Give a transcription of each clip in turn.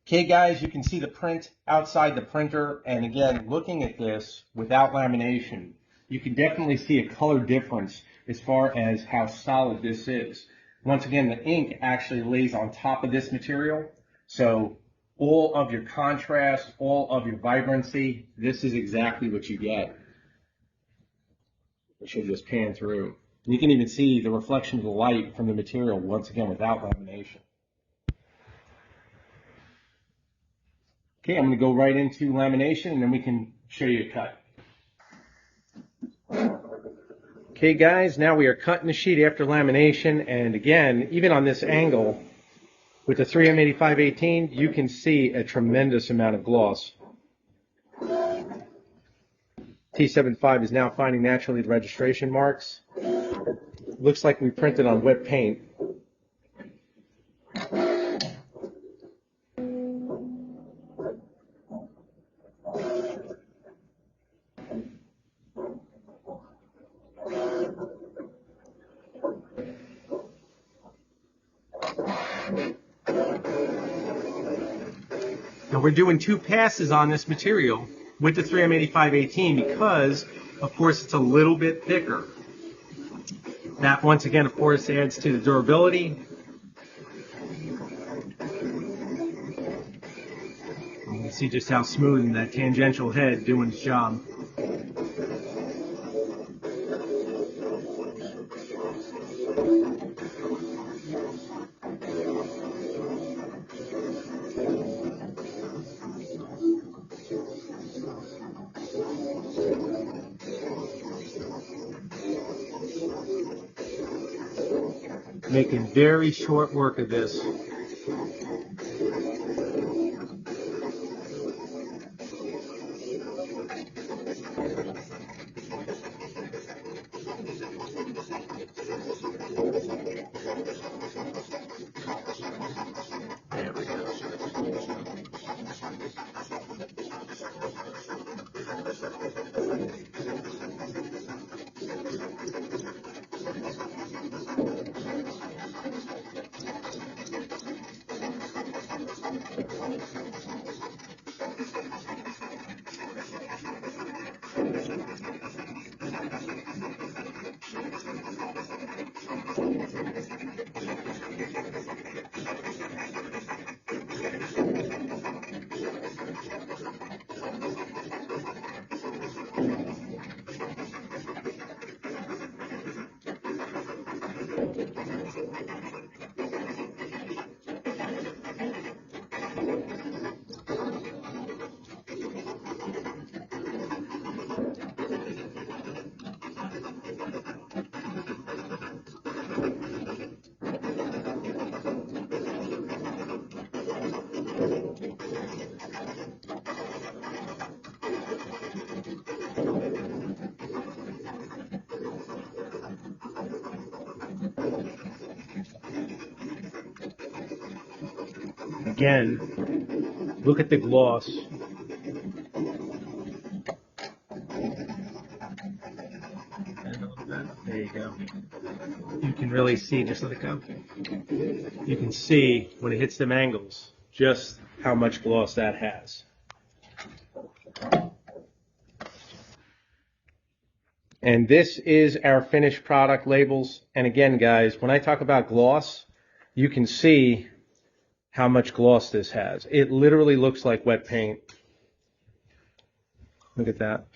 Okay guys, you can see the print outside the printer, and again, looking at this without lamination, you can definitely see a color difference as far as how solid this is. Once again, the ink actually lays on top of this material, so all of your contrast, all of your vibrancy, this is exactly what you get. I should just pan through. You can even see the reflection of the light from the material, once again, without lamination. Okay, I'm going to go right into lamination, and then we can show you a cut. Okay guys, now we are cutting the sheet after lamination, and again, even on this angle, with the 3M8518, you can see a tremendous amount of gloss. T75 is now finding naturally the registration marks. Looks like we printed on wet paint. Now we're doing 2 passes on this material with the 3M8518 because, of course, it's a little bit thicker. That, once again, of course, adds to the durability. You can see just how smooth that tangential head doing its job. Making very short work of this. There we go. Again, look at the gloss. There you go. You can really see, just let it go. You can see when it hits them angles just how much gloss that has. And this is our finished product, Lables. And again, guys, when I talk about gloss, you can see how much gloss this has. It literally looks like wet paint. Look at that.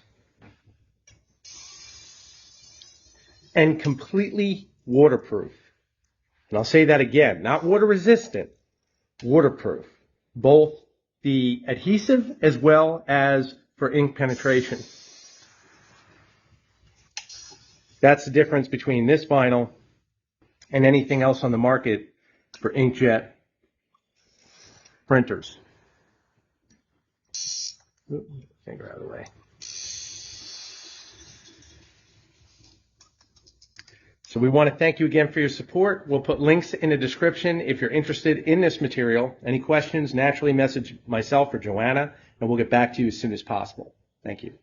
And completely waterproof. And I'll say that again, not water resistant, waterproof. Both the adhesive as well as for ink penetration. That's the difference between this vinyl and anything else on the market for inkjet printers. Oops, finger out of the way. So we want to thank you again for your support. We'll put links in the description if you're interested in this material. Any questions, naturally message myself or Joanna, and we'll get back to you as soon as possible. Thank you.